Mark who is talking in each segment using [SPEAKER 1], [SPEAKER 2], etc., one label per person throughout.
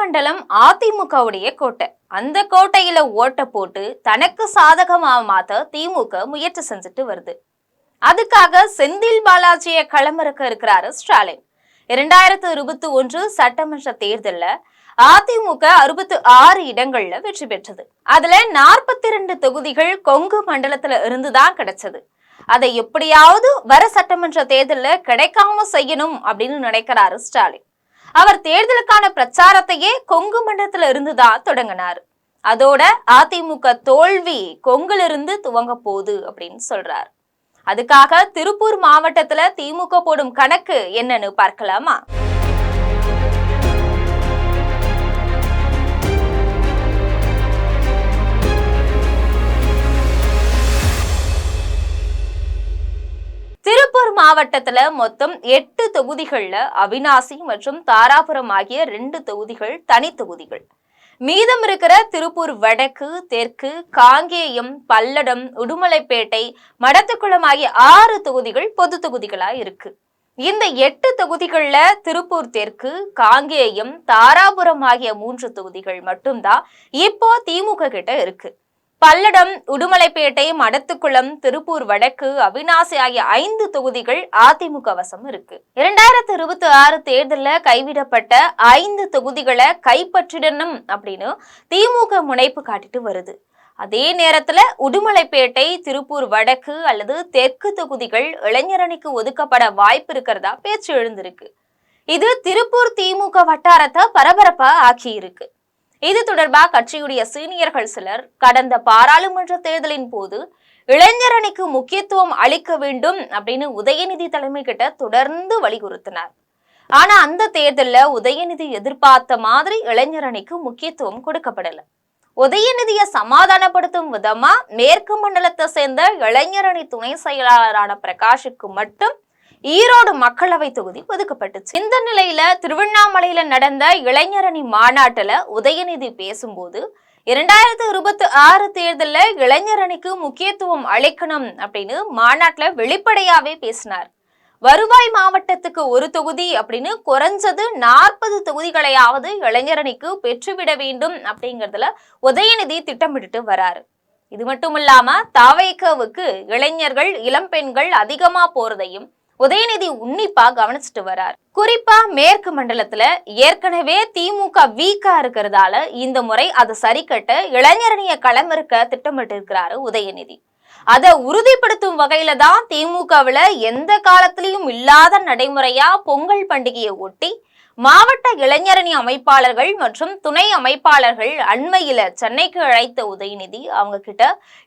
[SPEAKER 1] மண்டலம் அதிமுகவுடைய கோட்டை. அந்த கோட்டையில ஓட்ட போட்டு தனக்கு சாதகமா மாத்த திமுக முயற்சி செஞ்சுட்டு வருது. அதுக்காக செந்தில் பாலாஜியை களமிறக்க இருக்கிறாரு ஸ்டாலின். 2021 சட்டமன்ற தேர்தல்ல அதிமுக 66 இடங்கள்ல வெற்றி பெற்றது. அதுல 42 தொகுதிகள் கொங்கு மண்டலத்துல இருந்துதான் கிடைச்சது. அதை எப்படியாவது வர சட்டமன்ற தேர்தல்ல கிடைக்காம செய்யணும் அப்படின்னு நினைக்கிறாரு ஸ்டாலின். அவர் தேர்தலுக்கான பிரச்சாரத்தையே கொங்கு மண்டலத்துல இருந்துதான் தொடங்கினார். அதோட அதிமுக தோல்வி கொங்குல இருந்து துவங்க போகுது அப்படின்னு சொல்றாரு. அதுக்காக திருப்பூர் மாவட்டத்துல திமுக போடும் கணக்கு என்னன்னு பார்க்கலாமா? திருப்பூர் மாவட்டத்துல மொத்தம் 8 தொகுதிகள்ல அவிநாசி மற்றும் தாராபுரம் ஆகிய 2 தொகுதிகள் தனி தொகுதிகள். மீதம் இருக்கிற திருப்பூர் வடக்கு, தெற்கு, காங்கேயம், பல்லடம், உடுமலைப்பேட்டை, மடத்துக்குளம் ஆகிய 6 தொகுதிகள் பொது தொகுதிகளா இருக்கு. இந்த 8 தொகுதிகள்ல திருப்பூர் தெற்கு, காங்கேயம், தாராபுரம் ஆகிய 3 தொகுதிகள் மட்டும்தான் இப்போ திமுக கிட்ட இருக்கு. பல்லடம், உடுமலைப்பேட்டை, மடத்துக்குளம், திருப்பூர் வடக்கு, அவிநாசி ஆகிய 5 தொகுதிகள் அதிமுக வசம் இருக்கு. 2026 தேர்தல்ல கைவிடப்பட்ட 5 தொகுதிகளை கைப்பற்றிடணும் அப்படின்னு திமுக முனைப்பு காட்டிட்டு வருது. அதே நேரத்துல உடுமலைப்பேட்டை, திருப்பூர் வடக்கு அல்லது தெற்கு தொகுதிகள் இளைஞரணிக்கு ஒதுக்கப்பட வாய்ப்பு இருக்கிறதா பேச்சு எழுந்திருக்கு. இது திருப்பூர் திமுக வட்டாரத்தை பரபரப்பா ஆக்கி இருக்கு. இது தொடர்பாக கட்சியுடைய சீனியர்கள் சிலர் கடந்த பாராளுமன்ற தேர்தலின் போது இளைஞரணிக்கு முக்கியத்துவம் அளிக்க வேண்டும் அப்படின்னு உதயநிதி தலைமை கிட்ட தொடர்ந்து வலியுறுத்தினார். ஆனா அந்த தேர்தல்ல உதயநிதி எதிர்பார்த்த மாதிரி இளைஞரணிக்கு முக்கியத்துவம் கொடுக்கப்படல. உதயநிதியை சமாதானப்படுத்தும் விதமா மேற்கு மண்டலத்தை சேர்ந்த இளைஞரணி துணை செயலாளரான பிரகாஷுக்கு மட்டும் ஈரோடு மக்களவை தொகுதி ஒதுக்கப்பட்டுச்சு. இந்த நிலையில திருவண்ணாமலையில நடந்த இளைஞரணி மாநாட்டுல உதயநிதி பேசும்போது 2026 தேர்தல்ல இளைஞரணிக்கு முக்கியத்துவம் அளிக்கணும் அப்படின்னு மாநாட்டுல வெளிப்படையாவே பேசினார். வருவாய் மாவட்டத்துக்கு ஒரு தொகுதி அப்படின்னு குறைஞ்சது 40 தொகுதிகளையாவது இளைஞரணிக்கு பெற்றுவிட வேண்டும் அப்படிங்கறதுல உதயநிதி திட்டமிட்டு வராரு. இது மட்டும் இல்லாம தவேகாவுக்கு இளைஞர்கள், இளம் பெண்கள் அதிகமா போறதையும் உதயநிதி உன்னிப்பா கவனிச்சுட்டு வரார். குறிப்பா மேற்கு மண்டலத்துல ஏற்கனவே திமுக வீக்கா இருக்கிறதால இந்த முறை அதை சரி கட்ட இளைஞரணிய களமிறக்க திட்டமிட்டு இருக்கிறாரு உதயநிதி. அதை உறுதிப்படுத்தும் வகையில தான் திமுகவுல எந்த காலத்திலையும் இல்லாத நடைமுறையா பொங்கல் பண்டிகையை ஒட்டி மாவட்ட இளைஞரணி அமைப்பாளர்கள் மற்றும் துணை அமைப்பாளர்கள் அண்மையில சென்னைக்கு அழைத்த உதயநிதி அவங்க கிட்ட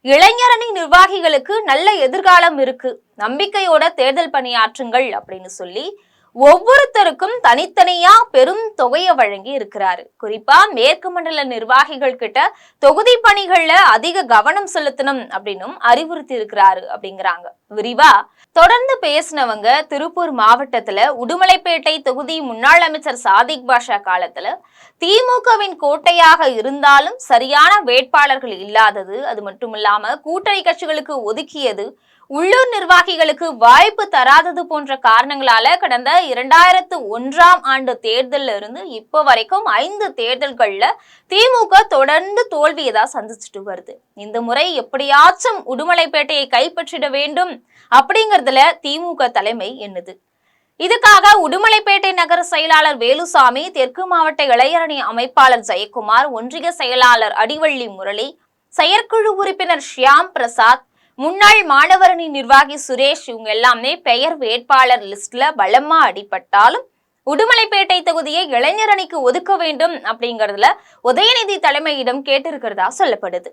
[SPEAKER 1] இளைஞரணி நிர்வாகிகளுக்கு நல்ல எதிர்காலம் இருக்கு, நம்பிக்கையோட தேர்தல் பணியாற்றுங்கள் அப்படின்னு சொல்லி ஒவ்வொருத்தருக்கும் தனித்தனியா பெரும் தொகையை வழங்கி இருக்கிறாரு. குறிப்பா மேற்கு மண்டல நிர்வாகிகள் கிட்ட தொகுதி பணிகள்ல அதிக கவனம் செலுத்தணும் அப்படின்னும் அறிவுறுத்தி இருக்கிறாரு அப்படிங்கிறாங்க. விரிவா தொடர்ந்து பேசினவங்க திருப்பூர் மாவட்டத்துல உடுமலைப்பேட்டை தொகுதி முன்னாள் அமைச்சர் சாதிக் பாஷா காலத்துல திமுகவின் கோட்டையாக இருந்தாலும் சரியான வேட்பாளர்கள் இல்லாதது, அது மட்டும் இல்லாம கூட்டணி கட்சிகளுக்கு ஒதுக்கியது, உள்ளூர் நிர்வாகிகளுக்கு வாய்ப்பு தராதது போன்ற காரணங்களால கடந்த 2001ஆம் ஆண்டு தேர்தல்ல இருந்து இப்போ வரைக்கும் 5 தேர்தல்கள்ல திமுக தொடர்ந்து தோல்வியை தான் சந்திச்சுட்டு வருது. இந்த முறை எப்படியாச்சும் உடுமலைப்பேட்டையை கைப்பற்றிட வேண்டும் அப்படிங்கறதுல திமுக தலைமை எண்ணுது. இதுக்காக உடுமலைப்பேட்டை நகர செயலாளர் வேலுசாமி, தெற்கு மாவட்ட இளைஞரணி அமைப்பாளர் ஜெயக்குமார், ஒன்றிய செயலாளர் அடிவள்ளி முரளி, செயற்குழு உறுப்பினர் ஷியாம் பிரசாத், முன்னாள் மாணவரணி நிர்வாகி சுரேஷ் இவங்க எல்லாமே பெயர் வேட்பாளர் லிஸ்ட்ல பலமா அடிபட்டாலும் உடுமலைப்பேட்டை தொகுதியை இளைஞரணிக்கு ஒதுக்க வேண்டும் அப்படிங்கறதுல உதயநிதி தலைமையிடம் கேட்டிருக்கிறதா சொல்லப்படுது.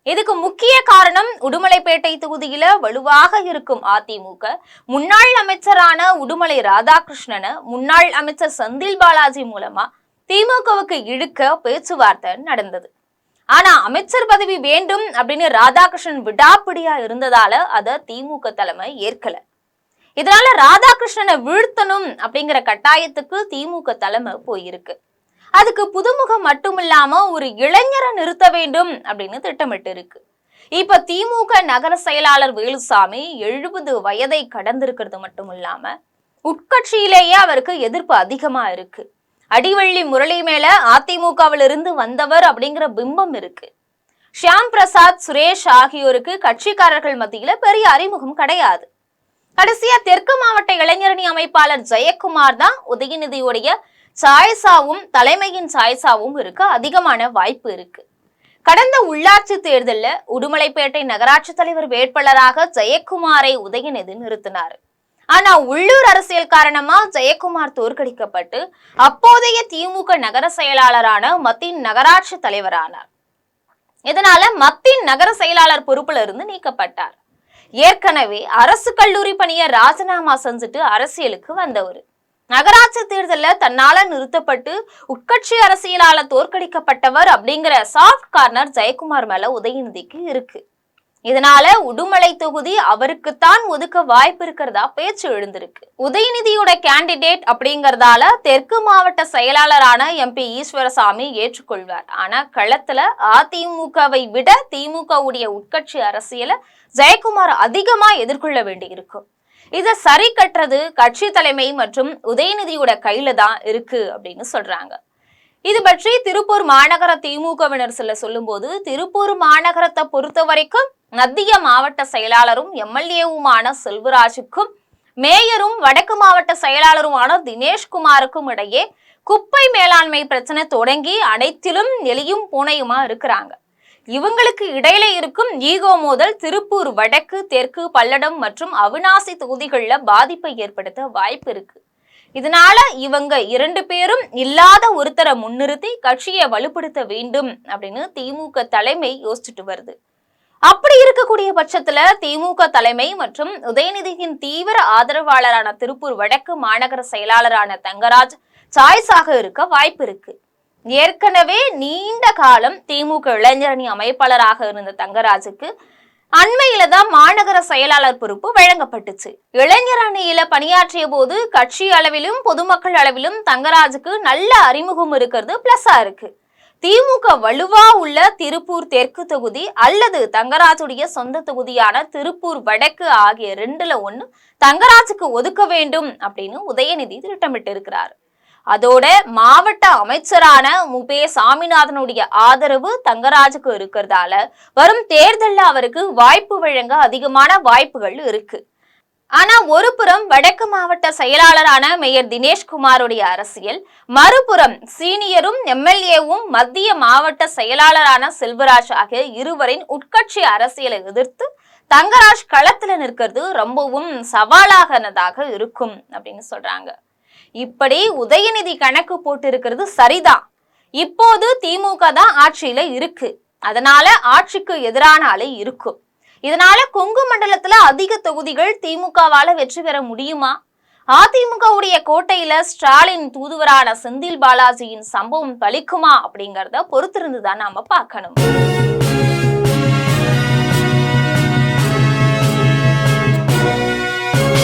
[SPEAKER 1] இதுக்கு முக்கிய காரணம் உடுமலைப்பேட்டை தொகுதியில வலுவாக இருக்கும் அதிமுக முன்னாள் அமைச்சரான உடுமலை ராதாகிருஷ்ணனை முன்னாள் அமைச்சர் செந்தில் பாலாஜி மூலமா திமுகவுக்கு இழுக்க பேச்சுவார்த்தை நடந்தது. ஆனா அமைச்சர் பதவி வேண்டும் அப்படின்னு ராதாகிருஷ்ணன் விடாப்பிடியா இருந்ததால அத திமுக தலைமை ஏற்கல. இதனால ராதாகிருஷ்ணனை வீழ்த்தணும் அப்படிங்கிற கட்டாயத்துக்கு திமுக தலைமை போயிருக்கு. அதுக்கு புதுமுகம் மட்டுமில்லாம ஒரு இளைஞரை நிறுத்த வேண்டும் அப்படின்னு திட்டமிட்டு இருக்கு. இப்ப திமுக நகர செயலாளர் வேலுசாமி 70 வயதை கடந்திருக்கிறது மட்டும் இல்லாம உட்கட்சியிலேயே அவருக்கு எதிர்ப்பு அதிகமா இருக்கு. அடிவள்ளி முரளி மேல அதிமுகவில் இருந்து வந்தவர் அப்படிங்கிற பிம்பம் இருக்கு. ஷியாம் பிரசாத், சுரேஷ் ஆகியோருக்கு கட்சிக்காரர்கள் மத்தியில பெரிய அறிமுகம் கிடையாது. கடைசியா தெற்கு மாவட்ட இளைஞரணி அமைப்பாளர் ஜெயக்குமார் தான் உதயநிதியுடைய சாய்ஸாவும் தலைமையின் சாய்ஸாவும் இருக்க அதிகமான வாய்ப்பு இருக்கு. கடந்த உள்ளாட்சி தேர்தலில் உடுமலைப்பேட்டை நகராட்சி தலைவர் வேட்பாளராக ஜெயக்குமாரை உதயநிதி நிறுத்தினார். ஆனா உள்ளூர் அரசியல் காரணமா ஜெயக்குமார் தோற்கடிக்கப்பட்டு அப்போதைய திமுக நகர செயலாளரான மத்தின் நகராட்சி தலைவரானார். இதனால மத்தின் நகர செயலாளர் பொறுப்புல இருந்து நீக்கப்பட்டார். ஏற்கனவே அரசு கல்லூரி பணியை ராஜினாமா செஞ்சுட்டு அரசியலுக்கு வந்தவர். நகராட்சி தேர்தலில் தன்னால நிறுத்தப்பட்டு உட்கட்சி அரசியலால தோற்கடிக்கப்பட்டவர் அப்படிங்கிற சாஃப்ட் கார்னர் ஜெயக்குமார் மேல உதயநிதிக்கு இருக்கு. இதனால உடுமலை தொகுதி அவருக்குத்தான் ஒதுக்க வாய்ப்பு இருக்கிறதா பேச்சு எழுந்திருக்கு. உதயநிதியோட கேண்டிடேட் அப்படிங்கறதால தெற்கு மாவட்ட செயலாளரான MP ஈஸ்வரசாமி ஏற்றுக்கொள்வார். ஆனா களத்துல அதிமுகவை விட திமுக உடைய உட்கட்சி அரசியலை ஜெயக்குமார் அதிகமா எதிர்கொள்ள வேண்டி இருக்கும். இதை சரி கட்டுறது கட்சி தலைமை மற்றும் உதயநிதியோட கையில தான் இருக்கு அப்படின்னு சொல்றாங்க. இது பற்றி திருப்பூர் மாநகர திமுகவினர் சொல்லும் போது, திருப்பூர் மாநகரத்தை பொறுத்த வரைக்கும் மத்திய மாவட்ட செயலாளரும் MLAவுமான செல்வராஜுக்கும் மேயரும் வடக்கு மாவட்ட செயலாளருமான தினேஷ்குமாருக்கும் இடையே குப்பை மேலாண்மை பிரச்சனை தொடங்கி அனைத்திலும் எலியும் பூனையுமா இருக்கிறாங்க. இவங்களுக்கு இடையில இருக்கும் ஈகோ மோதல் திருப்பூர் வடக்கு, தெற்கு, பல்லடம் மற்றும் அவிநாசி தொகுதிகள்ல பாதிப்பை ஏற்படுத்த வாய்ப்பு இருக்கு. இதனால இவங்க 2 பேரும் இல்லாத ஒருத்தரை முன்னிறுத்தி கட்சியை வலுப்படுத்த வேண்டும் அப்படின்னு திமுக தலைமை யோசிச்சுட்டு வருது. அப்படி இருக்கக்கூடிய பட்சத்துல திமுக தலைமை மற்றும் உதயநிதியின் தீவிர ஆதரவாளரான திருப்பூர் வடக்கு மாநகர செயலாளரான தங்கராஜ் சாய்ஸாக இருக்க வாய்ப்பு இருக்கு. ஏற்கனவே நீண்ட காலம் திமுக இளைஞரணி அமைப்பாளராக இருந்த தங்கராஜுக்கு அண்மையில தான் மாநகர செயலாளர் பொறுப்பு வழங்கப்பட்டுச்சு. இளைஞர் அணியில பணியாற்றிய போது கட்சி அளவிலும் பொதுமக்கள் அளவிலும் தங்கராஜுக்கு நல்ல அறிமுகம் இருக்கிறது பிளஸ்ஸா இருக்கு. திமுக வலுவா உள்ள திருப்பூர் தெற்கு தொகுதி அல்லது தங்கராஜுடைய சொந்த தொகுதியான திருப்பூர் வடக்கு ஆகிய 2ல 1 தங்கராஜுக்கு ஒதுக்க வேண்டும் அப்படின்னு உதயநிதி திட்டமிட்டு இருக்கிறார். அதோட மாவட்ட அமைச்சரான முபே சாமிநாதனுடைய ஆதரவு தங்கராஜுக்கு இருக்கிறதால வரும் தேர்தலில் அவருக்கு வாய்ப்பு வழங்க அதிகமான வாய்ப்புகள் இருக்கு. ஆனா ஒரு புறம் வடக்கு மாவட்ட செயலாளரான மேயர் தினேஷ்குமாருடைய அரசியல், மறுபுறம் சீனியரும் MLAவும் மத்திய மாவட்ட செயலாளரான செல்வராஜ் ஆகிய இருவரின் உட்கட்சி அரசியலை எதிர்த்து தங்கராஜ் களத்துல நிற்கிறது ரொம்பவும் சவாலானதாக இருக்கும் அப்படின்னு சொல்றாங்க. இப்படி உதயநிதி கணக்கு போட்டு இருக்கிறது சரிதான். இப்போது திமுக தான் ஆட்சியில இருக்கு. அதனால ஆட்சிக்கு எதிரான அலை இருக்கும். இதனால கொங்கு மண்டலத்துல அதிக தொகுதிகள் திமுகவால வெற்றி பெற முடியுமா? அதிமுகவுடைய கோட்டையில ஸ்டாலின் தூதுவரான செந்தில் பாலாஜியின் சம்பவம் பலிக்குமா அப்படிங்கறத பொறுத்திருந்துதான் நாம பார்க்கணும்.